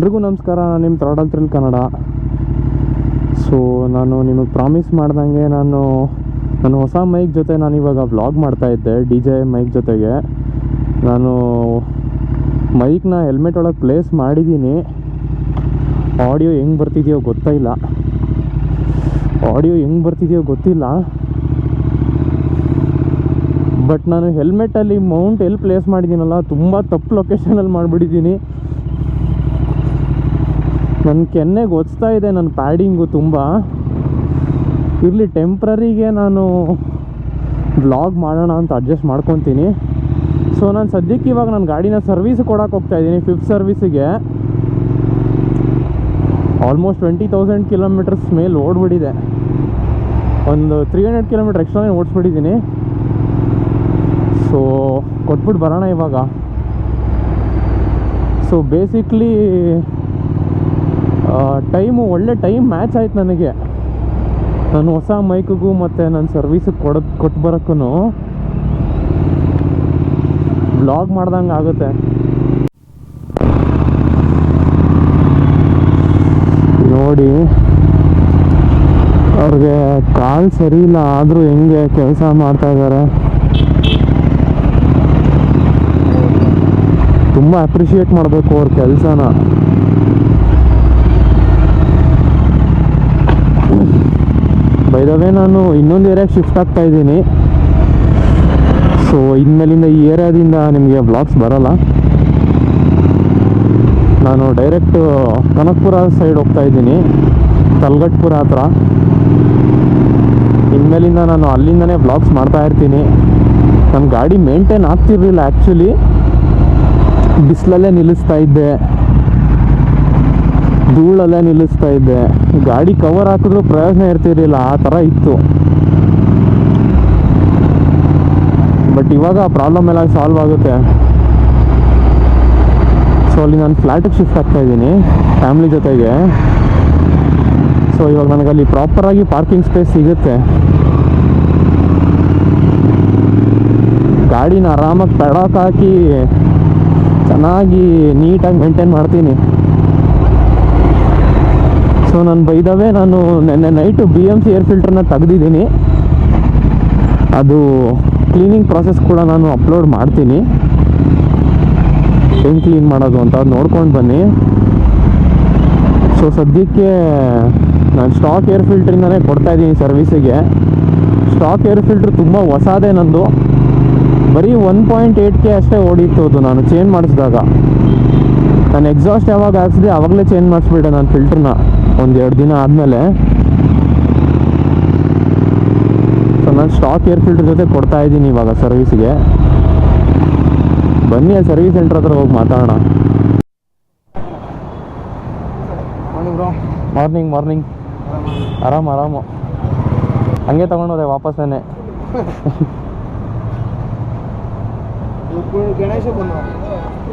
ಎಲ್ರಿಗೂ ನಮಸ್ಕಾರ. ನಾನು ನಿಮ್ಮ ಥ್ರಾಡಲ್ ಥ್ರಿಲ್ ಕನ್ನಡ. ಸೊ ನಾನು ನಿಮಗೆ ಪ್ರಾಮಿಸ್ ಮಾಡ್ದಂಗೆ ನಾನು ನನ್ನ ಹೊಸ ಮೈಕ್ ಜೊತೆ ನಾನಿವಾಗ ವ್ಲಾಗ್ ಮಾಡ್ತಾಯಿದ್ದೆ, DJ ಮೈಕ್ ಜೊತೆಗೆ. ನಾನು ಮೈಕ್ನ ಹೆಲ್ಮೆಟ್ ಒಳಗೆ ಪ್ಲೇಸ್ ಮಾಡಿದ್ದೀನಿ. ಆಡಿಯೋ ಹೆಂಗೆ ಬರ್ತಿದೆಯೋ ಗೊತ್ತಿಲ್ಲ. ಬಟ್ ನಾನು ಹೆಲ್ಮೆಟಲ್ಲಿ ಮೌಂಟ್ ಎಲ್ಲಿ ಪ್ಲೇಸ್ ಮಾಡಿದ್ದೀನಲ್ಲ, ತುಂಬ ತಪ್ಪು ಲೊಕೇಶನಲ್ಲಿ ಮಾಡಿಬಿಟ್ಟಿದ್ದೀನಿ. ನನ್ನ ಕೆನ್ನೆಗೆ ಒಚ್ತಾ ಇದೆ ನನ್ನ ಪ್ಯಾಡಿಂಗು ತುಂಬ. ಇರಲಿ, ಟೆಂಪ್ರರಿಗೆ ನಾನು ವ್ಲಾಗ್ ಮಾಡೋಣ ಅಂತ ಅಡ್ಜಸ್ಟ್ ಮಾಡ್ಕೊತೀನಿ. ಸೊ ನಾನು ಸದ್ಯಕ್ಕೆ ಇವಾಗ ನನ್ನ ಗಾಡಿನ ಸರ್ವಿಸ್ ಕೊಡೋಕೆ ಹೋಗ್ತಾಯಿದ್ದೀನಿ. 5th ಸರ್ವಿಸಿಗೆ ಆಲ್ಮೋಸ್ಟ್ 20,000 ಕಿಲೋಮೀಟರ್ಸ್ ಮೇಲೆ ಓಡ್ಬಿಟ್ಟಿದೆ. ಒಂದು 300 ಕಿಲೋಮೀಟರ್ ಎಕ್ಸ್ಟ್ರಾನೇ ಓಡಿಸ್ಬಿಟ್ಟಿದ್ದೀನಿ. ಸೊ ಕೊಟ್ಬಿಟ್ಟು ಬರೋಣ ಇವಾಗ. ಸೊ ಬೇಸಿಕ್ಲಿ ಒಳ್ಳೆ ಟೈಮ್ ಮ್ಯಾಚ್ ಆಯ್ತು ನನಗೆ. ನಾನು ಹೊಸ ಮೈಕಿಗೂ ಮತ್ತು ನನ್ನ ಸರ್ವಿಸಿಗೆ ಕೊಟ್ಟು ಬರೋಕ್ಕೂ ವ್ಲಾಗ್ ಮಾಡ್ದಂಗೆ ಆಗುತ್ತೆ. ನೋಡಿ, ಅವ್ರಿಗೆ ಕಾಲು ಸರಿ ಇಲ್ಲ, ಆದರೂ ಹೆಂಗೆ ಕೆಲಸ ಮಾಡ್ತಾಯಿದ್ದಾರೆ. ತುಂಬ ಅಪ್ರಿಷಿಯೇಟ್ ಮಾಡಬೇಕು ಅವ್ರ ಕೆಲಸನ. ಬೈ ದ ವೇ, ನಾನು ಇನ್ನೊಂದು ಏರಿಯಾಗೆ ಶಿಫ್ಟ್ ಆಗ್ತಾಯಿದ್ದೀನಿ. ಸೊ ಇನ್ಮೇಲಿಂದ ಈ ಏರಿಯಾದಿಂದ ನಿಮಗೆ ವ್ಲಾಗ್ಸ್ ಬರೋಲ್ಲ. ನಾನು ಡೈರೆಕ್ಟ್ ಕನಕಪುರ ಸೈಡ್ ಹೋಗ್ತಾಯಿದ್ದೀನಿ, ತಲಗಟ್ಪುರ ಹತ್ರ. ಇನ್ಮೇಲಿಂದ ನಾನು ಅಲ್ಲಿಂದನೇ ವ್ಲಾಗ್ಸ್ ಮಾಡ್ತಾಯಿರ್ತೀನಿ. ನನ್ನ ಗಾಡಿ ಮೇಂಟೈನ್ ಆಗ್ತಿರಲಿಲ್ಲ ಆ್ಯಕ್ಚುಲಿ. ಬಿಸಿಲಲ್ಲೇ ನಿಲ್ಲಿಸ್ತಾ ಇದ್ದೆ, ಧೂಳಲ್ಲೇ ನಿಲ್ಲಿಸ್ತಾ ಇದ್ದೆ. ಗಾಡಿ ಕವರ್ ಹಾಕಿದ್ರೂ ಪ್ರಯೋಜನ ಇರ್ತಿರಲಿಲ್ಲ, ಆ ಥರ ಇತ್ತು. ಬಟ್ ಇವಾಗ ಪ್ರಾಬ್ಲಮ್ ಎಲ್ಲ ಸಾಲ್ವ್ ಆಗುತ್ತೆ. ಸೊ ಅಲ್ಲಿ ನಾನು ಫ್ಲ್ಯಾಟಿಗೆ ಶಿಫ್ಟ್ ಆಗ್ತಾಯಿದ್ದೀನಿ ಫ್ಯಾಮ್ಲಿ ಜೊತೆಗೆ. ಸೊ ಇವಾಗ ನನಗಲ್ಲಿ ಪ್ರಾಪರಾಗಿ ಪಾರ್ಕಿಂಗ್ ಸ್ಪೇಸ್ ಸಿಗುತ್ತೆ. ಗಾಡಿನ ಆರಾಮಾಗಿ ಪೆಡಾಕ್ ಹಾಕಿ ಚೆನ್ನಾಗಿ ನೀಟಾಗಿ ಮೇಂಟೈನ್ ಮಾಡ್ತೀನಿ. ಸೊ ನಾನು ಬೈ ದ ವೇ, ನಾನು ನೆನ್ನೆ ನೈಟು BMC ಏರ್ ಫಿಲ್ಟ್ರನ್ನ ತೆಗೆದಿದ್ದೀನಿ. ಅದು ಕ್ಲೀನಿಂಗ್ ಪ್ರಾಸೆಸ್ ಕೂಡ ನಾನು ಅಪ್ಲೋಡ್ ಮಾಡ್ತೀನಿ, ಹೆಂಗೆ ಕ್ಲೀನ್ ಮಾಡೋದು ಅಂತ ನೋಡ್ಕೊಂಡು ಬನ್ನಿ. ಸೊ ಸದ್ಯಕ್ಕೆ ನಾನು ಸ್ಟಾಕ್ ಏರ್ ಫಿಲ್ಟ್ರಿಂದನೇ ಕೊಡ್ತಾಯಿದ್ದೀನಿ ಸರ್ವಿಸಿಗೆ. ಸ್ಟಾಕ್ ಏರ್ ಫಿಲ್ಟ್ರ್ ತುಂಬ ಹೊಸದೇ ನಂದು. ಬರೀ 1.8K ಅಷ್ಟೇ ಓಡಿತ್ತು ಅದು ನಾನು ಚೇಂಜ್ ಮಾಡಿಸಿದಾಗ. ನಾನು ಎಕ್ಸಾಸ್ಟ್ ಯಾವಾಗ ಹಾಕ್ಸಿದೆ ಆವಾಗಲೇ ಚೇಂಜ್ ಮಾಡಿಸ್ಬಿಟ್ಟೆ ನಾನು ಫಿಲ್ಟ್ರನ್ನ, 1-2 ದಿನ ಆದಮೇಲೆ. ಸೊ ನಾನು ಸ್ಟಾಕ್ ಏರ್ ಫಿಲ್ಟ್ರ್ ಜೊತೆ ಕೊಡ್ತಾಯಿದ್ದೀನಿ ಇವಾಗ ಸರ್ವಿಸಿಗೆ. ಬನ್ನಿ ಅಲ್ಲಿ ಸರ್ವಿಸ್ ಸೆಂಟ್ರ್ ಹತ್ರ ಹೋಗಿ ಮಾತಾಡೋಣ. ಮಾರ್ನಿಂಗ್ ಆರಾಮು. ಹಂಗೆ ತಗೊಂಡೋದೆ ವಾಪಸ್ಸೇನೆ.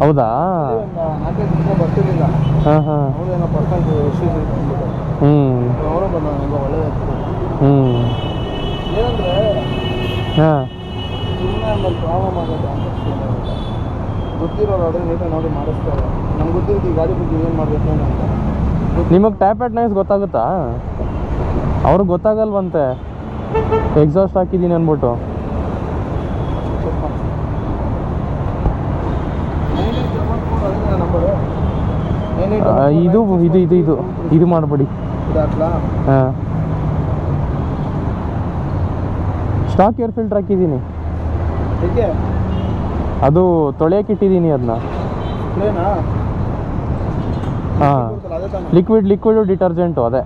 ಹೌದಾ? ಹಾಂ ನಿಮಗೆ ಟ್ಯಾಪ್ ಆ್ಯಟ್ ನೈಸ್ ಗೊತ್ತಾಗುತ್ತಾ? ಅವ್ರಿಗೆ ಗೊತ್ತಾಗಲ್ವಂತೆ ಎಕ್ಸಾಸ್ಟ್ ಹಾಕಿದ್ದೀನಿ ಅಂದ್ಬಿಟ್ಟು. ಇದು ಮಾಡಬೇಡಿ. ಹಾಂ, ಸ್ಟಾಕ್ ಏರ್ ಫಿಲ್ಟರ್ ಹಾಕಿದ್ದೀನಿ. ಅದು ತೊಳೆಯಕ್ಕೆ ಇಟ್ಟಿದ್ದೀನಿ ಅದನ್ನ. ಹಾಂ, ಲಿಕ್ವಿಡ್ ಡಿಟರ್ಜೆಂಟು ಅದೇ.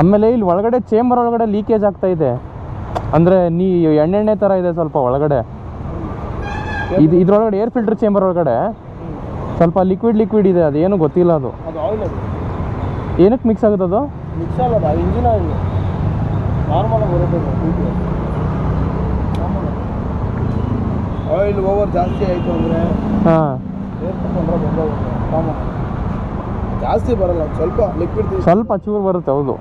ಆಮೇಲೆ ಇಲ್ಲಿ ಒಳಗಡೆ ಚೇಂಬರ್ ಒಳಗಡೆ ಲೀಕೇಜ್ ಆಗ್ತಾ ಇದೆ. ಅಂದರೆ ಎಣ್ಣೆ ಥರ ಇದೆ ಸ್ವಲ್ಪ ಒಳಗಡೆ. ಇದ್ರೊಳಗಡೆ ಏರ್ ಫಿಲ್ಟರ್ ಚೇಂಬರ್ ಒಳಗಡೆ ಸ್ವಲ್ಪ ಲಿಕ್ವಿಡ್ ಇದೆ. ಅದು ಏನು ಗೊತ್ತಿಲ್ಲ. ಅದು ಏನಕ್ಕೆ ಮಿಕ್ಸ್ ಆಗುತ್ತೆ? ಅದು ಮಿಕ್ಸ್ ಆಗಲ್ಲ, ಇಂಜಿನ್ ಆಯಿಲ್ ನಾರ್ಮಲಾಗಿ ಬರುತ್ತೆ. ಆಯಿಲ್ ಓವರ್ ಜಾಸ್ತಿ ಆಯಿತು ಅಂದರೆ ಜಾಸ್ತಿ ಬರಲ್ಲ, ಸ್ವಲ್ಪ ಲಿಕ್ವಿಡ್ ಸ್ವಲ್ಪ ಚೂರು ಬರುತ್ತೆ. ಹೌದು,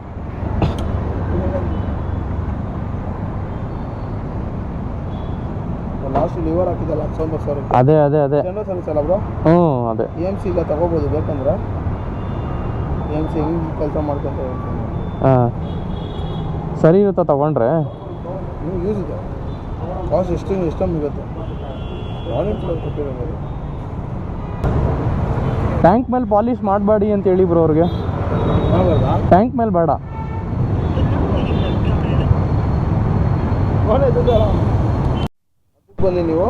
ಲಾಸ್ಟ್ ಲಿವರ್ ಹಾಕಿದ್ದಲ್ಲ 19,000 ಅದೇ ಅದೇ ಅದೇ ಜನರಲ್ ಸರ್ವಿಸ್ ಅಲ್ಲ ಬ್ರೋ. ಹ್ಞೂ ಅದೇ EMC ಇಲ್ಲ ತಗೋಬೋದು ಬೇಕಂದ್ರೆ. EMC ಹೆಂಗೆ ಕೆಲಸ ಮಾಡ್ಕೊಂತ ಹಾಂ ಸರಿ ಇರುತ್ತಾ ತೊಗೊಂಡ್ರೆ? ನಿಮ್ಗೆ ಯೂಸ್ ಇದೆ. ಕಾಸ್ಟ್ ಎಷ್ಟೊಂದು ಇರುತ್ತೆ. ವಾರಂಟಿ ಕೊಟ್ಟಿರೋದು. ಟ್ಯಾಂಕ್ ಮೇಲೆ ಪಾಲಿಶ್ ಮಾಡಬೇಡಿ ಅಂತ ಹೇಳಿ ಬ್ರೋ ಅವ್ರಿಗೆ. ಟ್ಯಾಂಕ್ ಮೇಲೆ ಬೇಡ. ಬನ್ನಿ ನೀವು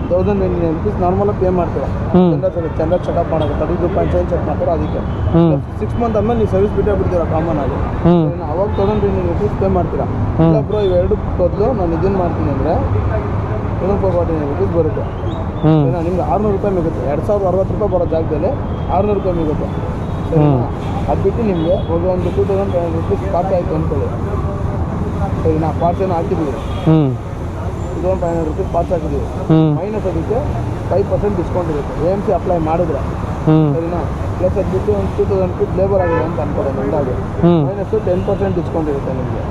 1,099 rupees ನಾರ್ಮಲಾಗಿ ಪೇ ಮಾಡ್ತೀರಾ. ಜನರಲ್ ಚೆಕಪ್ ಮಾಡೋದು 30 ರೂಪಾಯಿ ಚೇಂಜ್ ಚೆಕ್ ಮಾಡ್ತಾರೆ. ಅದಕ್ಕೆ 6 ಮಂತ್ ಆದ್ಮೇಲೆ ನೀವು ಸರ್ವಿಸ್ ಬಿಟ್ಟೇ ಬಿಡ್ತೀರಾ ಕಾಮನ್ ಆಗಿ. ಅವಾಗ 1,099 rupees ಪೇ ಮಾಡ್ತೀರಾ. ಇಲ್ಲ ಬ್ರೋ ಇವೆರಡು ಬದಲು ನಾನು ಇದನ್ನು ಮಾಡ್ತೀನಿ ಅಂದರೆ 249 rupees ಬರುತ್ತೆ. ನಿಮ್ಗೆ 600 ರೂಪಾಯಿ ಮಿಗುತ್ತೆ. 2,060 ರೂಪಾಯಿ ಬರೋ ಜಾಗದಲ್ಲಿ 600 ರೂಪಾಯಿ ಮಿಗುತ್ತೆ. ಅದು ಬಿಟ್ಟು ನಿಮಗೆ ಒಂದು 2,500 rupees ಖಾತೆ ಆಯಿತು ಅಂದ್ಕೊಳ್ಳಿ. ಸರಿ ನಾ ಪಾರ್ಟ್ಸ್ ಏನೋ ಹಾಕಿದ್ದೀವಿ. 2,500 rupees ಪಾರ್ಟ್ಸ್ ಹಾಕಿದ್ದೀವಿ. ಮೈನಸ್ ಅದಕ್ಕೆ 5% ಡಿಸ್ಕೌಂಟ್ ಇರುತ್ತೆ AMC ಅಪ್ಲೈ ಮಾಡಿದ್ರೆ. ಸರಿನಾ? ಪ್ಲಸ್ ಅದು ಬಿಟ್ಟು ಒಂದು 2,000 rupees ಲೇಬರ್ ಆಗಿದೆ ಅಂತ ಅನ್ಕೊಳ್ಳಿ ಅಂದಾಗೆ. ಮೈನಸ್ 10% ಡಿಸ್ಕೌಂಟ್ ಇರುತ್ತೆ ನಿಮಗೆ.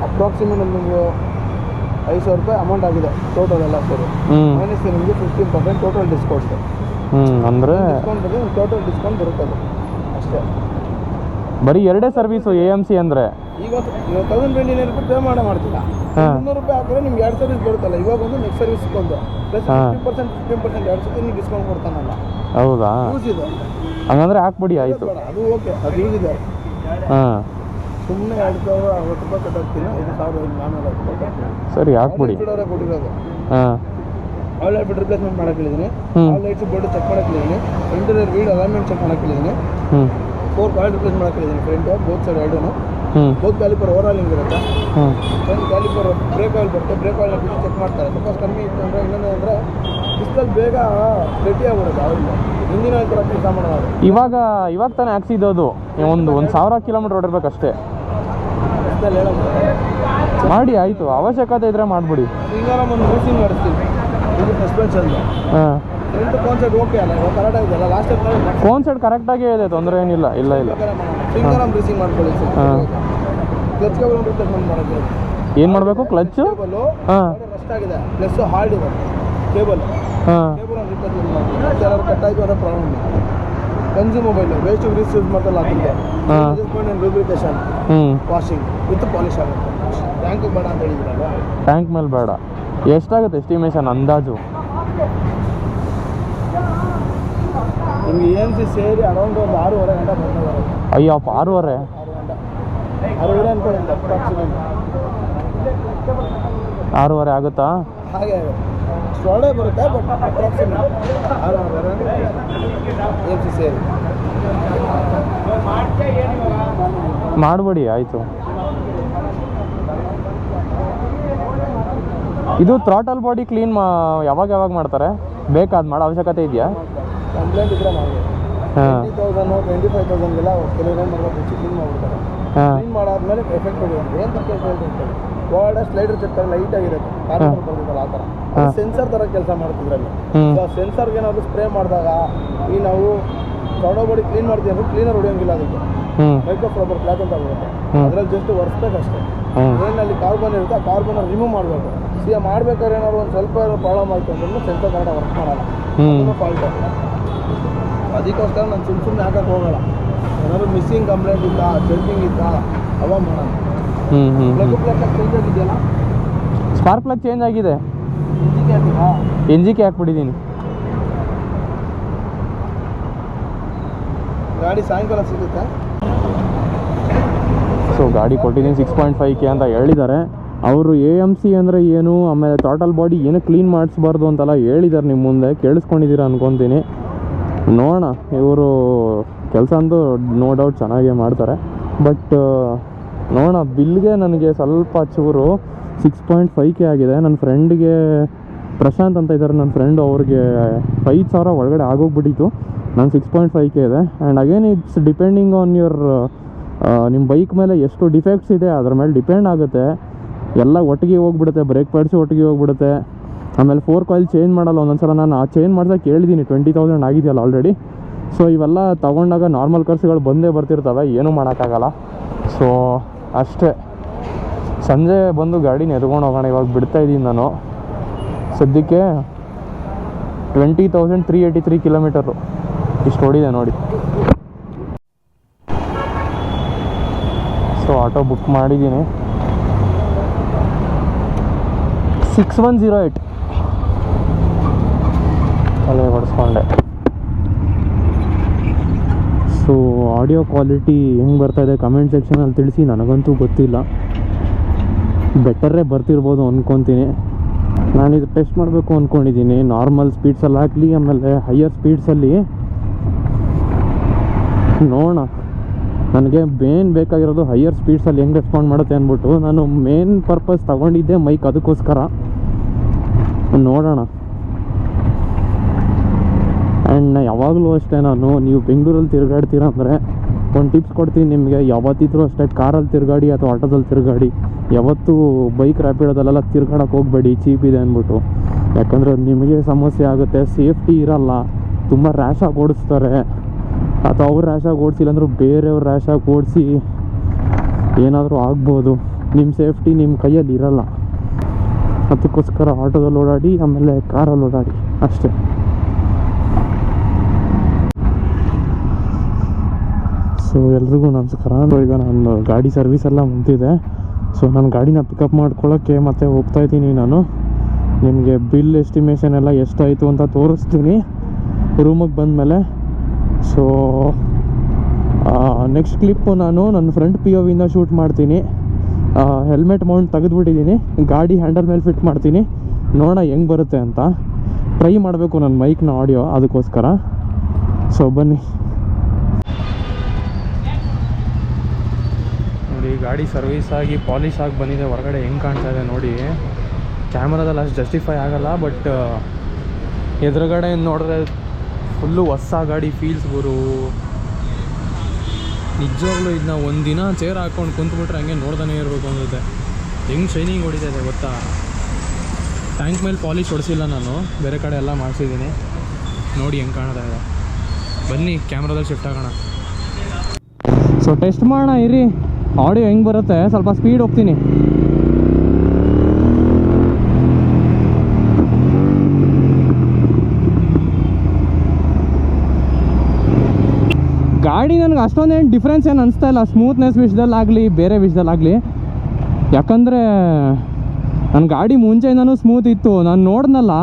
ಅಪ್ರಾಕ್ಸಿಮೇಟ್ ನಿಮಗೆ 5,000 ರೂಪಾಯಿ ಅಮೌಂಟ್ ಆಗಿದೆ ಟೋಟಲ್ ಎಲ್ಲ ಸರಿ. ಮೈನಸ್ ನಿಮಗೆ 15% ಟೋಟಲ್ ಡಿಸ್ಕೌಂಟ್. ಅಂದರೆ ಡಿಸ್ಕೌಂಟ್ ಟೋಟಲ್ ಡಿಸ್ಕೌಂಟ್ ಬರುತ್ತೆ ಅದು ಅಷ್ಟೇ. ಬರೀ ಎರಡೇ ಸರ್ವಿಸು AMC ಅಂದರೆ. ಈಗ 1,029 ರೂಪಾಯಿ ಪೇ ಮಾಡ್ತೀರಾ. 300 ರೂಪಾಯಿ ಹಾಕಿದ್ರೆ ನಿಮ್ಗೆ 2 ಸರ್ವಿಸ್ ಬರುತ್ತಲ್ಲ. ಇವಾಗ ಒಂದು ನೆಕ್ಸ್ಟ್ ಸರ್ವಿಸ್ ಬಂದು ಪ್ಲಸ್ 15% 2 ಸರ್ತಿ ನೀವು ಡಿಸ್ಕೌಂಟ್ ಕೊಡ್ತಾನಲ್ಲ. ಹೌದಾ? ಯೂಸ್ ಇದೆ. ಹಂಗಂದ್ರೆ ಹಾಕ್ಬಿಡಿ ಆಯಿತು. ಅದು ಓಕೆ, ಅದು ಯೂಸ್ ಇದೆ. ಹಾಂ ಸುಮ್ಮನೆ 2,060 ರೂಪಾಯಿ ಕಟ್ಟಾಗ್ತೀನಿ. 5,400 ಸರಿ ಹಾಕ್ಬಿಡಿ. ಕೊಟ್ಟಿರೋದು. ಹಾಂ ಆಲ್ ಲೈಟ್ ರಿಪ್ಲೇಸ್ಮೆಂಟ್ ಮಾಡಕ್ಕೆ ಹೇಳಿದ್ದೀನಿ. ಆಲ್ ಲೈಟ್ಸ್ ಬೋರ್ಡ್ ಚೆಕ್ ಮಾಡಕ್ಕೆ ಹೇಳಿದ್ದೀನಿ. ಇಂಟೀರಿಯರ್ ವೀಲ್ ಅಲೈನ್ಮೆಂಟ್ ಚೆಕ್ ಮಾಡಕ್ಕೆ ಹೇಳಿದ್ದೀನಿ. 4 ಕಾಯಿಲ್ ರಿಪ್ಲೇಸ್ ಮಾಡಕ್ಕೆ ಹೇಳಿದ್ದೀನಿ. ಫ್ರಂಟ್ ಬೋತ್ ಸೈಡ್ ಎರಡೂ. ಬೋತ್ ಕ್ಯಾಲಿಪರ್ ಓವರಾಲ್ ಹಿಂಗಿರುತ್ತೆ. ಒಂದು ಕ್ಯಾಲಿಪರ್ ಬ್ರೇಕ್ ಆಯಿಲ್ ಬರುತ್ತೆ. ಬ್ರೇಕ್ ಆಯಿಲ್ನ ಬಿಟ್ಟು ಚೆಕ್ ಮಾಡ್ತಾರೆ. ಸಪೋಸ್ ಕಮ್ಮಿ ಇತ್ತು ಅಂದರೆ ಇನ್ನೊಂದು ಅಂದರೆ ಡಿಸ್ಕಲ್ ಬೇಗ ಗಟ್ಟಿ ಆಗ್ಬಿಡುತ್ತೆ. ಆಯಿಲ್ ಹಿಂದಿನ ಆಯಿಲ್ ಥರ ಕೆಲಸ ಮಾಡೋದು. ಇವಾಗ ತಾನೇ ಹಾಕ್ಸಿದ್ದು. ಒಂದು 1,000 ಕಿಲೋಮೀಟ್ರ್ ಓಡಿರ್ಬೇಕಷ್ಟೇ. ಮಾಡಿ ಆಯಿತು. ಅವಶ್ಯಕತೆ ಇದ್ರೆ ಮಾಡಿಬಿಡಿ. ಹಿಂಗಾರ ಒಂದು ಮ್ಯೂಸಿಂಗ್ ಮಾಡಿಸ್ತೀವಿ. ಇದು ಸಸ್ಪೆನ್ಷನ್. ಹಾಂ ಫ್ರಂಟ್ ಕಾನ್ಸೆಪ್ಟ್ ಓಕೆ ಅಲ್ಲ, ಇವಾಗ ಕರೆಕ್ಟ್ ಆಗಿದೆಲ್ಲ. ಲಾಸ್ಟ್ ಟೈಮ್ ಕಾನ್ಸೆಪ್ಟ್ ಕರೆಕ್ಟಾಗೇ ಇದೆ, ತೊಂದರೆ ಏನಿಲ್ಲ. ಇಲ್ಲ ಫಿಂಗರ್ ಬ್ರೀಸಿಂಗ್ ಮಾಡ್ಕೊಳ್ಳಿ. ಕ್ಲಚ್ ಕೇಬಲ್ ರಿಪ್ಲೇಸ್ಮೆಂಟ್ ಮಾಡೋಕ್ಕೆ ಏನು ಮಾಡಬೇಕು? ಕ್ಲಚ್ಚು ಹಾಂ ರಸ್ಟ್ ಆಗಿದೆ, ಪ್ಲಸ್ ಹಾರ್ಡ್ ಇದೆ ಕೇಬಲ್. ಹಾಂ ಕೇಬಲ್ ರಿಪ್ಲೇಸ್ಮೆಂಟ್ ಮಾಡ್ತೀವಿ. ಎಲ್ಲರೂ ಕಟ್ಟಾಗಿ ಅನ್ನೋ problem. Consumable waste grease use ಮಾಡ್ತಲ್ಲ ಅದಕ್ಕೆ adjustment lubrication washing with polish ಆಗುತ್ತೆ. ಟ್ಯಾಂಕ್ ಬೇಡ ಅಂತ ಹೇಳಿದ್ರಲ್ವಾ? ಟ್ಯಾಂಕ್ ಮೇಲೆ ಬೇಡ. ಎಷ್ಟಾಗುತ್ತೆ ಎಸ್ಟಿಮೇಷನ್ ಅಂದಾಜು? ನಿಮ್ಗೆ AMC ಸೇರಿ ಅರೌಂಡ್ ಒಂದು 6.5 ಗಂಟೆ ಬರ್ತದೆ. ಅಯ್ಯಪ್ಪ 6.5 6.5 ಅನ್ಕೊಳ್ಳಿ ಅಪ್ರಾಕ್ಸಿಮೇಟ್. 6.5 ಆಗುತ್ತಾ? ಹಾಗೆ ಸ್ಟೋರ್ಡೇ ಬರುತ್ತೆ, ಬಟ್ ಅಪ್ರಾಕ್ಸಿಮೇಟ್ 6.5 AMC ಸೇರಿ ಮಾಡಿಬಿಡಿ ಆಯಿತು. ಇದು ಥ್ರಾಟಲ್ ಬಾಡಿ ಕ್ಲೀನ್ ಯಾವಾಗ ಮಾಡ್ತಾರೆ? ಬೇಕಾದ ಮಾಡೋ ಅವಶ್ಯಕತೆ ಇದೆಯಾ? ಕಂಪ್ಲೇಂಟ್ ಇದ್ರೆ ಮಾಡಿ. 20,000 25,000ಗೆಲ್ಲ ಕೆಲವರು ಮಾಡ್ಬೇಕು ಕ್ಲೀನ್ ಮಾಡ್ಬಿಡ್ತಾರೆ. ಕ್ಲೀನ್ ಮಾಡಾದ್ಮೇಲೆ ಎಫೆಕ್ಟ್ ಹೊಡೆಯೋದು ಏನು ತಪ್ಪು ಗೋಲ್ಡ್ ಸ್ಲೈಡರ್ ಚೆಕ್ತಾರೆ ಲೈಟ್ ಆಗಿರುತ್ತೆ. ಕಾರ್ಬನ್ ಬರ್ತಿದ್ದಲ್ಲ ಆ ಥರ ಸೆನ್ಸರ್ ಥರ ಕೆಲಸ ಮಾಡ್ತಿದ್ರಲ್ಲಿ. ಸೆನ್ಸರ್ಗೆ ಏನಾದ್ರು ಸ್ಪ್ರೇ ಮಾಡಿದಾಗ ಈ ನಾವು ಥ್ರಾಟಲ್ ಬಾಡಿ ಕ್ಲೀನ್ ಮಾಡ್ತೀವಿ ಅಂದ್ರೆ ಕ್ಲೀನರ್ ಹೊಡೆಯೋಂಗಿಲ್ಲ. ಅದಕ್ಕೆ ಮೈಕ್ರೋಫೈಬರ್ ಕ್ಲಾತ್ ಅಂತ ಬರುತ್ತೆ. ಅದರಲ್ಲಿ ಜಸ್ಟ್ ಒರೆಸ್ಬೇಕಷ್ಟೇ. ಏನಲ್ಲಿ ಕಾರ್ಬನ್ ಇರುತ್ತೆ ಆ ಕಾರ್ಬನ್ ರಿಮೂವ್ ಮಾಡಬೇಕು. ಮಾಡ್ಬೇಕಾದ್ರೆ ಏನಾದ್ರು ಒಂದು ಸ್ವಲ್ಪ ಪ್ರಾಬ್ಲಮ್ ಆಯಿತು ಅಂದ್ರೆ ಸೆನ್ಸರ್ ಕರೆಕ್ಟಾಗಿ ವರ್ಕ್ ಮಾಡಲ್ಲ. ಫಾಲ್ಟ್. ಅದಕ್ಕೋಸ್ಕರ ನಾನು ಸುಮ್ಮನೆ ಹಾಕಕ್ಕೆ ಹೋಗಲ್ಲ. ಏನಾದ್ರು ಮಿಸ್ಸಿಂಗ್ ಕಂಪ್ಲೇಂಟ್ ಇಲ್ಲ, ಜಂಪಿಂಗ್ ಇಲ್ಲ, ಅವ ಮಾಡೋಣ. ಪ್ಲಗ್ ಚೇಂಜ್ ಆಗಿದೆಯಲ್ಲ? ಸ್ಪಾರ್ಕ್ ಪ್ಲಗ್ ಚೇಂಜ್ ಆಗಿದೆ. NGK ಹಾಕ್ಬಿಟ್ಟಿದ್ದೀನಿ. ಗಾಡಿ ಸಾಯಂಕಾಲ ಸಿಗುತ್ತೆ. ಸೊ ಗಾಡಿ ಕೊಟ್ಟಿದ್ದೀನಿ 6.5K ಅಂತ ಹೇಳಿದ್ದಾರೆ ಅವರು. AMC ಅಂದರೆ ಏನು, ಆಮೇಲೆ ಥ್ರಾಟಲ್ ಬಾಡಿ ಏನು ಕ್ಲೀನ್ ಮಾಡಿಸ್ಬಾರ್ದು ಅಂತೆಲ್ಲ ಹೇಳಿದ್ದಾರೆ. ನಿಮ್ಮ ಮುಂದೆ ಕೇಳಿಸ್ಕೊಂಡಿದ್ದೀರ ಅನ್ಕೊತೀನಿ. ನೋಡೋಣ, ಇವರು ಕೆಲಸ ಅಂತೂ ನೋ ಡೌಟ್ ಚೆನ್ನಾಗೇ ಮಾಡ್ತಾರೆ. ಬಟ್ ನೋಡೋಣ, ಬಿಲ್ಗೆ ನನಗೆ ಸ್ವಲ್ಪ ಚೂರು 6.5K ಆಗಿದೆ. ನನ್ನ ಫ್ರೆಂಡ್ಗೆ ಪ್ರಶಾಂತ್ ಅಂತ ಇದ್ದಾರೆ ನನ್ನ ಫ್ರೆಂಡು, ಅವ್ರಿಗೆ 5,000 ಒಳಗಡೆ ಆಗೋಗ್ಬಿಟ್ಟಿತ್ತು. ನಾನು 6.5K ಇದೆ. And again it's depending on your ನಿಮ್ಮ ಬೈಕ್ ಮೇಲೆ ಎಷ್ಟು ಡಿಫೆಕ್ಟ್ಸ್ ಇದೆ ಅದ್ರ ಮೇಲೆ ಡಿಪೆಂಡ್ ಆಗುತ್ತೆ. ಎಲ್ಲ ಒಟ್ಟಿಗೆ ಹೋಗ್ಬಿಡುತ್ತೆ, ಬ್ರೇಕ್ ಪ್ಯಾಡ್ಸು ಒಟ್ಟಿಗೆ ಹೋಗ್ಬಿಡುತ್ತೆ. ಆಮೇಲೆ 4 ಕಾಯಿಲ್ ಚೇಂಜ್ ಮಾಡಲ್ಲ. ಒಂದೊಂದ್ಸಲ ನಾನು ಆ ಚೇಂಜ್ ಮಾಡ್ಸೋಕೆ ಹೇಳಿದ್ದೀನಿ. 20,000 ಆಗಿದೆಯಲ್ಲ ಆಲ್ರೆಡಿ. ಸೊ ಇವೆಲ್ಲ ತೊಗೊಂಡಾಗ ನಾರ್ಮಲ್ ಖರ್ಚುಗಳು ಬಂದೇ ಬರ್ತಿರ್ತವೆ, ಏನೂ ಮಾಡೋಕ್ಕಾಗಲ್ಲ. ಸೊ ಅಷ್ಟೇ. ಸಂಜೆ ಬಂದು ಗಾಡಿನ ಎತ್ಕೊಂಡು ಹೋಗೋಣ. ಇವಾಗ ಬಿಡ್ತಾ ಇದ್ದೀನಿ ನಾನು. ಸದ್ಯಕ್ಕೆ 20,383 ಕಿಲೋಮೀಟರು ಇಷ್ಟು ಓಡಿದೆ ನೋಡಿ. ಸೊ ಆಟೋ ಬುಕ್ ಮಾಡಿದ್ದೀನಿ 6108 ಅಲ್ಲೇ ಹೊಡೆಸ್ಕೊಂಡೆ. ಸೊ ಆಡಿಯೋ ಕ್ವಾಲಿಟಿ ಹೆಂಗೆ ಬರ್ತಾಯಿದೆ ಕಮೆಂಟ್ ಸೆಕ್ಷನಲ್ಲಿ ತಿಳಿಸಿ. ನನಗಂತೂ ಗೊತ್ತಿಲ್ಲ, ಬೆಟರೇ ಬರ್ತಿರ್ಬೋದು ಅಂದ್ಕೊತೀನಿ. ನಾನಿದು ಟೆಸ್ಟ್ ಮಾಡಬೇಕು ಅಂದ್ಕೊಂಡಿದ್ದೀನಿ. ನಾರ್ಮಲ್ ಸ್ಪೀಡ್ಸಲ್ಲಿ ಆಗಲಿ, ಆಮೇಲೆ ಹೈಯರ್ ಸ್ಪೀಡ್ಸಲ್ಲಿ ನೋಡೋಣ. ನನಗೆ ಮೇನ್ ಬೇಕಾಗಿರೋದು ಹೈಯರ್ ಸ್ಪೀಡ್ಸಲ್ಲಿ ಹೆಂಗೆ ರೆಸ್ಪಾಂಡ್ ಮಾಡುತ್ತೆ ಅಂದ್ಬಿಟ್ಟು ನಾನು ಮೇನ್ ಪರ್ಪಸ್ ತೊಗೊಂಡಿದ್ದೆ ಮೈಕ್ ಅದಕ್ಕೋಸ್ಕರ. ನೋಡೋಣ. ಆ್ಯಂಡ್ ಯಾವಾಗಲೂ ಅಷ್ಟೇ, ನೀವು ಬೆಂಗಳೂರಲ್ಲಿ ತಿರುಗಾಡ್ತೀರ ಅಂದರೆ ಒಂದು ಟಿಪ್ಸ್ ಕೊಡ್ತೀನಿ ನಿಮಗೆ. ಯಾವತ್ತಿದ್ರೂ ಅಷ್ಟೇ ಕಾರಲ್ಲಿ ತಿರುಗಾಡಿ ಅಥವಾ ಆಟೋದಲ್ಲಿ ತಿರುಗಾಡಿ. ಯಾವತ್ತೂ ಬೈಕ್ ರ್ಯಾಪಿಡೋದಲ್ಲೆಲ್ಲ ತಿರ್ಗಾಡಕ್ಕೆ ಹೋಗಬೇಡಿ ಚೀಪ್ ಇದೆ ಅಂದ್ಬಿಟ್ಟು. ಯಾಕಂದರೆ ನಿಮಗೆ ಸಮಸ್ಯೆ ಆಗುತ್ತೆ, ಸೇಫ್ಟಿ ಇರಲ್ಲ, ತುಂಬ ರ್ಯಾಶಾಗಿ ಓಡಿಸ್ತಾರೆ. ಅಥವಾ ಅವ್ರು ರ್ಯಾಶಾಗಿ ಓಡಿಸಿಲ್ಲ ಅಂದರೂ ಬೇರೆಯವ್ರು ರ್ಯಾಶಾಗಿ ಓಡಿಸಿ ಏನಾದರೂ ಆಗ್ಬೋದು. ನಿಮ್ಮ ಸೇಫ್ಟಿ ನಿಮ್ಮ ಕೈಯಲ್ಲಿ ಇರಲ್ಲ. ಅದಕ್ಕೋಸ್ಕರ ಆಟೋದಲ್ಲಿ ಓಡಾಡಿ, ಆಮೇಲೆ ಕಾರಲ್ಲಿ ಓಡಾಡಿ ಅಷ್ಟೇ. ಸೊ ಎಲ್ರಿಗೂ ನಮಸ್ಕಾರ. ಈಗ ನಾನು ಗಾಡಿ ಸರ್ವಿಸ್ ಎಲ್ಲ ಮುಗಿದಿದೆ. ಸೊ ನಾನು ಗಾಡಿನ ಪಿಕಪ್ ಮಾಡ್ಕೊಳ್ಳೋಕ್ಕೆ ಮತ್ತೆ ಹೋಗ್ತಾಯಿದ್ದೀನಿ. ನಾನು ನಿಮಗೆ ಬಿಲ್ ಎಸ್ಟಿಮೇಷನ್ ಎಲ್ಲ ಎಷ್ಟಾಯಿತು ಅಂತ ತೋರಿಸ್ತೀನಿ ರೂಮಿಗೆ ಬಂದಮೇಲೆ. ಸೊ ನೆಕ್ಸ್ಟ್ ಕ್ಲಿಪ್ಪು ನಾನು ನನ್ನ ಫ್ರಂಟ್ POVಯಿಂದ ಶೂಟ್ ಮಾಡ್ತೀನಿ. ಹೆಲ್ಮೆಟ್ ಮೌಂಟ್ ತೆಗೆದುಬಿಟ್ಟಿದ್ದೀನಿ, ಗಾಡಿ ಹ್ಯಾಂಡಲ್ ಮೇಲೆ ಫಿಟ್ ಮಾಡ್ತೀನಿ. ನೋಡೋಣ ಹೆಂಗೆ ಬರುತ್ತೆ ಅಂತ. ಟ್ರೈ ಮಾಡಬೇಕು ನನ್ನ ಮೈಕ್ನ ಆಡಿಯೋ, ಅದಕ್ಕೋಸ್ಕರ. ಸೊ ಬನ್ನಿ ನೋಡಿ. ಗಾಡಿ ಸರ್ವಿಸ್ ಆಗಿ ಪಾಲಿಶ್ ಆಗಿ ಬಂದಿದೆ. ಹೊರಗಡೆ ಹೆಂಗೆ ಕಾಣ್ತಾ ಇದೆ ನೋಡಿ. ಕ್ಯಾಮ್ರಾದಲ್ಲಿ ಅಷ್ಟು ಜಸ್ಟಿಫೈ ಆಗೋಲ್ಲ, ಬಟ್ ಎದುರುಗಡೆ ನೋಡಿದ್ರೆ ಫುಲ್ಲು ಹೊಸ ಗಾಡಿ ಫೀಲ್ಸ್ ಗುರು. ನಿಜವಾಗ್ಲೂ ಇದನ್ನ ಒಂದಿನ ಚೇರ್ ಹಾಕ್ಕೊಂಡು ಕುಂತ್ಬಿಟ್ರೆ ಹಂಗೆ ನೋಡ್ತಾನೆ ಇರಬೇಕು ಅನ್ಸುತ್ತೆ. ಹೆಂಗೆ ಶೈನಿಂಗ್ ಹೊಡಿತಾ ಇದೆ ಗೊತ್ತಾ. ಟ್ಯಾಂಕ್ ಮೇಲೆ ಪಾಲಿಶ್ ಹೊಡಿಸಿಲ್ಲ ನಾನು, ಬೇರೆ ಕಡೆ ಎಲ್ಲ ಮಾಡಿಸಿದ್ದೀನಿ. ನೋಡಿ ಹೆಂಗೆ ಕಾಣ್ತಾ ಇದೆ. ಬನ್ನಿ ಕ್ಯಾಮ್ರಾದಲ್ಲಿ ಶಿಫ್ಟ್ ಆಗೋಣ. ಸೊ ಟೆಸ್ಟ್ ಮಾಡೋಣ ಇರಿ, ಆಡಿಯೋ ಹೆಂಗೆ ಬರುತ್ತೆ. ಸ್ವಲ್ಪ ಸ್ಪೀಡ್ ಹೋಗ್ತೀನಿ. ಗಾಡಿ ನನಗೆ ಅಷ್ಟೊಂದೇನು ಡಿಫ್ರೆನ್ಸ್ ಏನು ಅನಿಸ್ತಾ ಇಲ್ಲ, ಸ್ಮೂತ್ನೆಸ್ ವಿಷಯದಲ್ಲಾಗಲಿ ಬೇರೆ ವಿಷಯದಲ್ಲಾಗಲಿ. ಯಾಕಂದರೆ ನನ್ನ ಗಾಡಿ ಮುಂಚೆಯಿಂದನೂ ಸ್ಮೂತ್ ಇತ್ತು. ನಾನು ನೋಡಿದ್ನಲ್ಲ,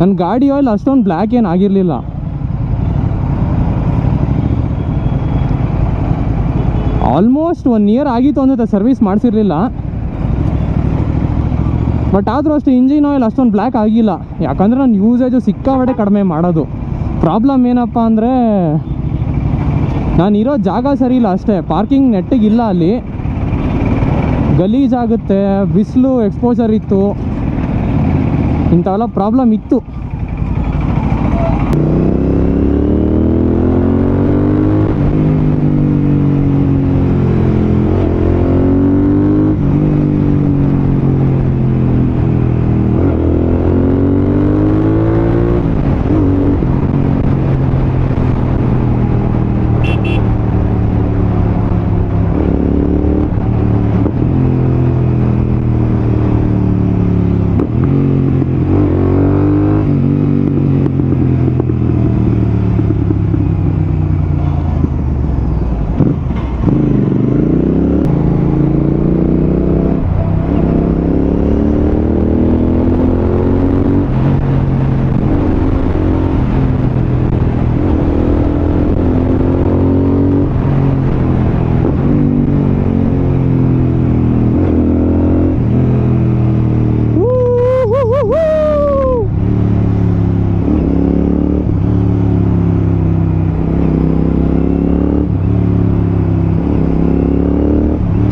ನನ್ನ ಗಾಡಿ ಆಯಿಲ್ ಅಷ್ಟೊಂದು ಬ್ಲ್ಯಾಕ್ ಏನು ಆಗಿರಲಿಲ್ಲ. ಆಲ್ಮೋಸ್ಟ್ 1 ಇಯರ್ ಆಗಿತ್ತು ಅನ್ಸುತ್ತೆ ಸರ್ವಿಸ್ ಮಾಡಿಸಿರಲಿಲ್ಲ. ಬಟ್ ಆದರೂ ಅಷ್ಟು ಇಂಜಿನ್ ಆಯಿಲ್ ಅಷ್ಟೊಂದು ಬ್ಲ್ಯಾಕ್ ಆಗಿಲ್ಲ. ಯಾಕಂದರೆ ನಾನು ಯೂಸೇಜು ಸಿಕ್ಕಾಪಟ್ಟೆ ಕಡಿಮೆ ಮಾಡೋದು. ಪ್ರಾಬ್ಲಮ್ ಏನಪ್ಪ ಅಂದರೆ ನಾನಿರೋ ಜಾಗ ಸರಿ ಇಲ್ಲ ಅಷ್ಟೇ. ಪಾರ್ಕಿಂಗ್ ನೆಟ್ಟಿಗಿಲ್ಲ, ಅಲ್ಲಿ ಗಲೀಜಾಗುತ್ತೆ, ಬಿಸಿಲು ಎಕ್ಸ್ಪೋಜರ್ ಇತ್ತು, ಇಂಥವೆಲ್ಲ ಪ್ರಾಬ್ಲಮ್ ಇತ್ತು.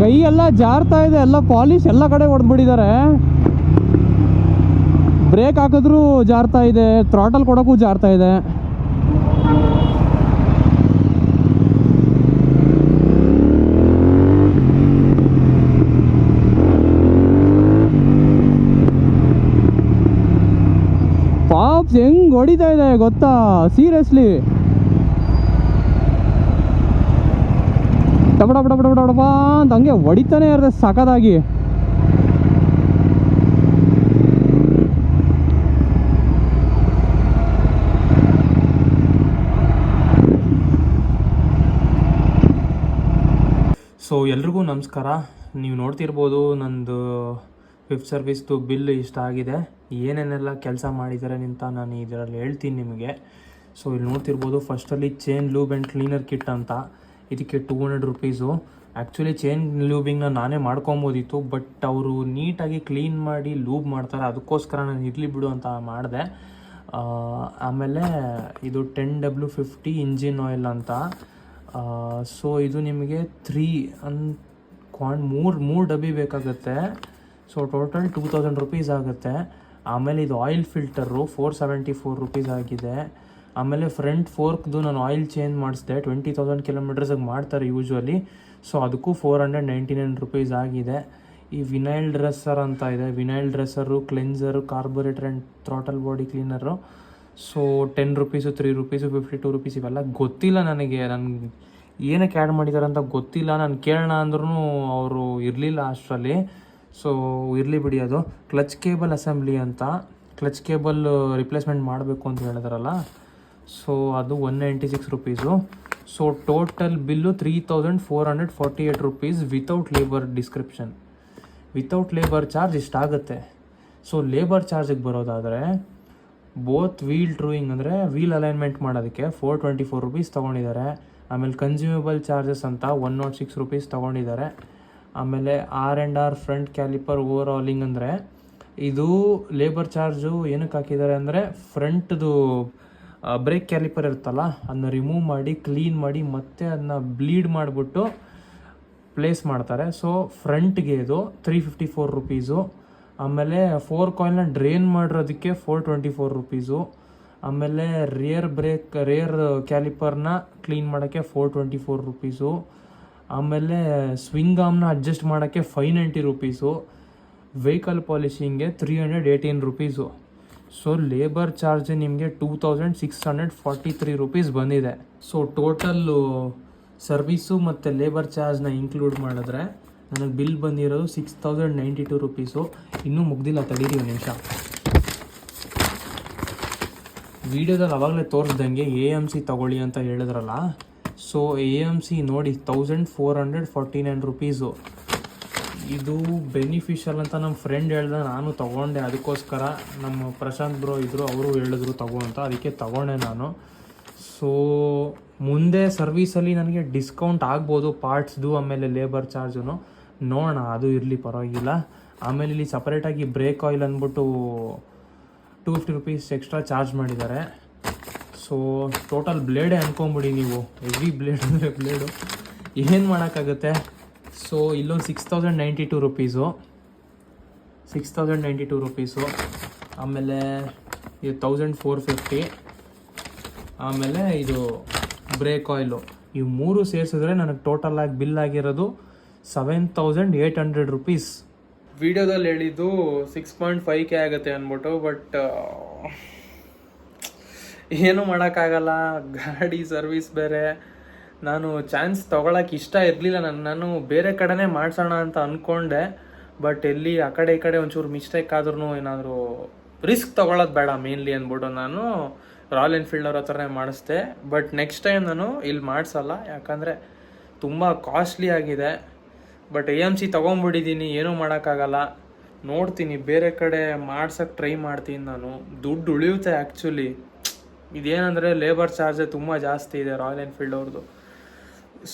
ಕೈ ಎಲ್ಲ ಜಾರ್ತಾ ಇದೆ, ಎಲ್ಲ ಪಾಲಿಶ್ ಎಲ್ಲ ಕಡೆ ಹೊಡೆದ್ಬಿಟ್ಟಿದ್ದಾರೆ. ಬ್ರೇಕ್ ಹಾಕಿದ್ರೂ ಜಾರ್ತಾ ಇದೆ, ಥ್ರಾಟಲ್ ಕೊಡೋಕ್ಕೂ ಜಾರ್ತಾ ಇದೆ. ಪಾಪ್ಸ್ ಹೆಂಗ್ ಹೊಡಿತಾ ಇದೆ ಗೊತ್ತಾ, ಸೀರಿಯಸ್ಲಿ. ಟಬ ಟಬ ಟಬ ಟಬ ಟಬ ಅಂತ ಹಂಗೆ ಹೊಡಿತಾನೆ ಇರುತ್ತೆ ಸಖತ್ತಾಗಿ. ಸೊ ಎಲ್ರಿಗೂ ನಮಸ್ಕಾರ. ನೀವು ನೋಡ್ತಿರ್ಬೋದು ನಂದು ಫಿಫ್ತ್ ಸರ್ವಿಸ್ದು ಬಿಲ್ ಇಷ್ಟ ಆಗಿದೆ. ಏನೇನೆಲ್ಲ ಕೆಲಸ ಮಾಡಿದ್ದಾರೆ ಅಂತ ನಾನು ಇದರಲ್ಲಿ ಹೇಳ್ತೀನಿ ನಿಮಗೆ. ಸೊ ಇಲ್ಲಿ ನೋಡ್ತಿರ್ಬೋದು, ಫಸ್ಟಲ್ಲಿ chain lube and cleaner kit ಅಂತ, ಇದಕ್ಕೆ 200 ರುಪೀಸು. ಆ್ಯಕ್ಚುಲಿ ಚೈನ್ ಲೂಬಿಂಗ್ನ ನಾನೇ ಮಾಡ್ಕೊಬೋದಿತ್ತು, ಬಟ್ ಅವರು ನೀಟಾಗಿ ಕ್ಲೀನ್ ಮಾಡಿ ಲೂಬ್ ಮಾಡ್ತಾರೆ, ಅದಕ್ಕೋಸ್ಕರ ನಾನು ಇರಲಿ ಬಿಡು ಅಂತ ಮಾಡಿದೆ. ಆಮೇಲೆ ಇದು 10W50 ಇಂಜಿನ್ ಆಯಿಲ್ ಅಂತ. ಸೊ ಇದು ನಿಮಗೆ 3 ಡಬ್ಬಿ ಬೇಕಾಗುತ್ತೆ. ಸೊ ಟೋಟಲ್ 2000 ರುಪೀಸ್ ಆಗುತ್ತೆ. ಆಮೇಲೆ ಇದು ಆಯಿಲ್ ಫಿಲ್ಟರು 474 ರುಪೀಸ್ ಆಗಿದೆ. ಆಮೇಲೆ ಫ್ರಂಟ್ ಫೋರ್ಕ್ದು ನಾನು ಆಯಿಲ್ ಚೇಂಜ್ ಮಾಡಿಸಿದೆ, 20,000 ಕಿಲೋಮೀಟರ್ಸಿಗೆ ಮಾಡ್ತಾರೆ ಯೂಶ್ವಲಿ. ಸೊ ಅದಕ್ಕೂ 499 ರುಪೀಸ್ ಆಗಿದೆ. ಈ ವಿನೈಲ್ ಡ್ರೆಸ್ಸರ್ ಅಂತ ಇದೆ, vinyl dresser, ಕ್ಲೆನ್ಸರು, carburettor and throttle body cleaner. So 10 rupees, 3 rupees, 52 rupees. ಇವೆಲ್ಲ ಗೊತ್ತಿಲ್ಲ ನನಗೆ, ಏನಕ್ಕೆ ಆ್ಯಡ್ ಮಾಡಿದ್ದಾರೆ ಅಂತ ಗೊತ್ತಿಲ್ಲ. ನಾನು ಕೇಳೋಣ ಅಂದ್ರೂ ಅವರು ಇರಲಿಲ್ಲ ಅಷ್ಟರಲ್ಲಿ. ಸೊ ಇರಲಿ ಬಿಡಿ. ಅದು ಕ್ಲಚ್ ಕೇಬಲ್ ಅಸೆಂಬ್ಲಿ ಅಂತ, ಕ್ಲಚ್ ಕೇಬಲ್ ರಿಪ್ಲೇಸ್ಮೆಂಟ್ ಮಾಡಬೇಕು ಅಂತ ಹೇಳಿದ್ರಲ್ಲ. ಸೊ ಅದು 196 rupees. So total bill 3448 rupees without labour description. Without labour charge ಇಷ್ಟಾಗುತ್ತೆ. ಸೊ ಲೇಬರ್ ಚಾರ್ಜಿಗೆ ಬರೋದಾದರೆ ಬೋತ್ ವೀಲ್ ಟ್ರೂಯಿಂಗ್ ಅಂದರೆ ವೀಲ್ ಅಲೈನ್ಮೆಂಟ್ ಮಾಡೋದಕ್ಕೆ 424 ರುಪೀಸ್ ತೊಗೊಂಡಿದ್ದಾರೆ. ಆಮೇಲೆ ಕನ್ಸ್ಯೂಮೇಬಲ್ ಚಾರ್ಜಸ್ ಅಂತ 106 ರುಪೀಸ್ ತೊಗೊಂಡಿದ್ದಾರೆ. ಆಮೇಲೆ R&R ಫ್ರಂಟ್ ಕ್ಯಾಲಿಪರ್ ಓವರ್ ಆಲಿಂಗ್ ಅಂದರೆ ಇದು ಲೇಬರ್ ಚಾರ್ಜು ಏನಕ್ಕೆ ಹಾಕಿದ್ದಾರೆ ಅಂದರೆ ಫ್ರಂಟ್ದು ಬ್ರೇಕ್ ಕ್ಯಾಲಿಪರ್ ಇರುತ್ತಲ್ಲ, ಅದನ್ನ ರಿಮೂವ್ ಮಾಡಿ ಕ್ಲೀನ್ ಮಾಡಿ ಮತ್ತೆ ಅದನ್ನ ಬ್ಲೀಡ್ ಮಾಡಿಬಿಟ್ಟು ಪ್ಲೇಸ್ ಮಾಡ್ತಾರೆ. ಸೊ ಫ್ರಂಟ್ಗೆ ಇದು 354 ರುಪೀಸು. ಆಮೇಲೆ 4 ಕಾಯಿಲ್ನ ಡ್ರೈನ್ ಮಾಡಿರೋದಕ್ಕೆ 424 ರುಪೀಸು. ಆಮೇಲೆ ರೇರ್ ಕ್ಯಾಲಿಪರ್ನ ಕ್ಲೀನ್ ಮಾಡೋಕ್ಕೆ 424 ರುಪೀಸು. ಆಮೇಲೆ ಸ್ವಿಂಗ್ ಆರ್ಮ್ನ ಅಡ್ಜಸ್ಟ್ ಮಾಡೋಕ್ಕೆ 590 ರುಪೀಸು. ವೆಹಿಕಲ್ ಪಾಲಿಶಿಂಗ್ಗೆ 318 ರುಪೀಸು. ಸೊ ಲೇಬರ್ ಚಾರ್ಜ್ ನಿಮಗೆ 2643 ರುಪೀಸ್ ಬಂದಿದೆ. ಸೊ ಟೋಟಲ್ಲು ಸರ್ವೀಸು ಮತ್ತು ಲೇಬರ್ ಚಾರ್ಜ್ನ ಇನ್ಕ್ಲೂಡ್ ಮಾಡಿದ್ರೆ ನನಗೆ ಬಿಲ್ ಬಂದಿರೋದು 6092 ರುಪೀಸು. ಇನ್ನೂ ಮುಗ್ದಿಲ್ಲ, ತಡೀರಿ ಒಂದು ನಿಮಿಷ. ವಿಡಿಯೋದಲ್ಲಿ ಅವಾಗಲೇ ತೋರಿಸ್ದಂಗೆ AMC ತಗೊಳ್ಳಿ ಅಂತ ಹೇಳಿದ್ರಲ್ಲ. ಸೊ AMC ನೋಡಿ 1449 ರುಪೀಸು. ಇದು ಬೆನಿಫಿಷಿಯಲ್ ಅಂತ ನಮ್ಮ ಫ್ರೆಂಡ್ ಹೇಳ್ದೆ, ನಾನು ತೊಗೊಂಡೆ. ಅದಕ್ಕೋಸ್ಕರ ನಮ್ಮ ಪ್ರಶಾಂತ್ ಬ್ರೋ ಇದ್ದರು, ಅವರು ಹೇಳಿದ್ರು ತಗೋ ಅಂತ, ಅದಕ್ಕೆ ತೊಗೊಂಡೆ ನಾನು. ಸೊ ಮುಂದೆ ಸರ್ವೀಸಲ್ಲಿ ನನಗೆ ಡಿಸ್ಕೌಂಟ್ ಆಗ್ಬೋದು ಪಾರ್ಟ್ಸ್ದು, ಆಮೇಲೆ ಲೇಬರ್ ಚಾರ್ಜು ನೋಡೋಣ, ಅದು ಇರಲಿ ಪರವಾಗಿಲ್ಲ. ಆಮೇಲೆ ಇಲ್ಲಿ ಸಪ್ರೇಟಾಗಿ ಬ್ರೇಕ್ ಆಯಿಲ್ ಅಂದ್ಬಿಟ್ಟು 250 ರುಪೀಸ್ ಎಕ್ಸ್ಟ್ರಾ ಚಾರ್ಜ್ ಮಾಡಿದ್ದಾರೆ. ಸೊ ಟೋಟಲ್ ಬ್ಲೇಡೇ ಅಂದ್ಕೊಂಬಿಡಿ ನೀವು, ಹೆವಿ ಬ್ಲೇಡ್ ಅಂದರೆ ಬ್ಲೇಡು, ಏನು ಮಾಡೋಕ್ಕಾಗುತ್ತೆ. ಸೊ ಇಲ್ಲೊಂದು 6092 ರುಪೀಸು, 6092 ರುಪೀಸು. ಆಮೇಲೆ ಇದು 1450. ಆಮೇಲೆ ಇದು ಬ್ರೇಕ್ ಆಯಿಲು. ಇವು 3 ಸೇರಿಸಿದ್ರೆ ನನಗೆ ಟೋಟಲಾಗಿ ಬಿಲ್ ಆಗಿರೋದು 7800 ರುಪೀಸ್. ವಿಡಿಯೋದಲ್ಲಿ ಹೇಳಿದ್ದು 6.5K ಆಗುತ್ತೆ ಅಂದ್ಬಿಟ್ಟು, ಬಟ್ ಏನೂ ಮಾಡೋಕ್ಕಾಗಲ್ಲ. ಗಾಡಿ ಸರ್ವಿಸ್ ಬೇರೆ. ನಾನು ಚಾನ್ಸ್ ತೊಗೊಳಕ್ಕೆ ಇಷ್ಟ ಇರಲಿಲ್ಲ. ನಾನು ಬೇರೆ ಕಡೆನೇ ಮಾಡಿಸೋಣ ಅಂತ ಅಂದ್ಕೊಂಡೆ, ಬಟ್ ಎಲ್ಲಿ ಆ ಕಡೆ ಈ ಕಡೆ ಒಂಚೂರು ಮಿಸ್ಟೇಕ್ ಆದ್ರೂ ಏನಾದರೂ ರಿಸ್ಕ್ ತೊಗೊಳೋದು ಬೇಡ ಮೇನ್ಲಿ ಅಂದ್ಬಿಟ್ಟು ನಾನು ರಾಯಲ್ ಎನ್ಫೀಲ್ಡ್ ಅವ್ರ ಹತ್ರನೇ ಮಾಡಿಸ್ದೆ. ಬಟ್ ನೆಕ್ಸ್ಟ್ ಟೈಮ್ ನಾನು ಇಲ್ಲಿ ಮಾಡಿಸಲ್ಲ, ಯಾಕಂದರೆ ತುಂಬ ಕಾಸ್ಟ್ಲಿ ಆಗಿದೆ. ಬಟ್ AMC ತೊಗೊಂಬಿಟ್ಟಿದ್ದೀನಿ, ಏನೂ ಮಾಡೋಕ್ಕಾಗಲ್ಲ. ನೋಡ್ತೀನಿ, ಬೇರೆ ಕಡೆ ಮಾಡ್ಸೋಕ್ಕೆ ಟ್ರೈ ಮಾಡ್ತೀನಿ ನಾನು. ದುಡ್ಡು ಉಳಿಯುತ್ತೆ ಆ್ಯಕ್ಚುಲಿ. ಇದೇನಂದರೆ ಲೇಬರ್ ಚಾರ್ಜೇ ತುಂಬ ಜಾಸ್ತಿ ಇದೆ ರಾಯಲ್ ಎನ್ಫೀಲ್ಡ್ ಅವ್ರದ್ದು.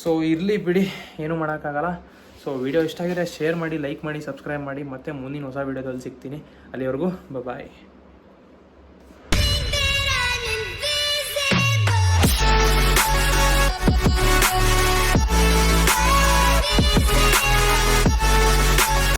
ಸೊ ಇರಲಿ ಬಿಡಿ, ಏನೂ ಮಾಡೋಕ್ಕಾಗಲ್ಲ. ಸೊ ವಿಡಿಯೋ ಇಷ್ಟ ಆಗಿದೆ ಶೇರ್ ಮಾಡಿ, ಲೈಕ್ ಮಾಡಿ, ಸಬ್ಸ್ಕ್ರೈಬ್ ಮಾಡಿ. ಮತ್ತೆ ಮುಂದಿನ ಹೊಸ ವಿಡಿಯೋದಲ್ಲಿ ಸಿಗ್ತೀನಿ. ಅಲ್ಲಿವರೆಗೂ ಬಾಯ್.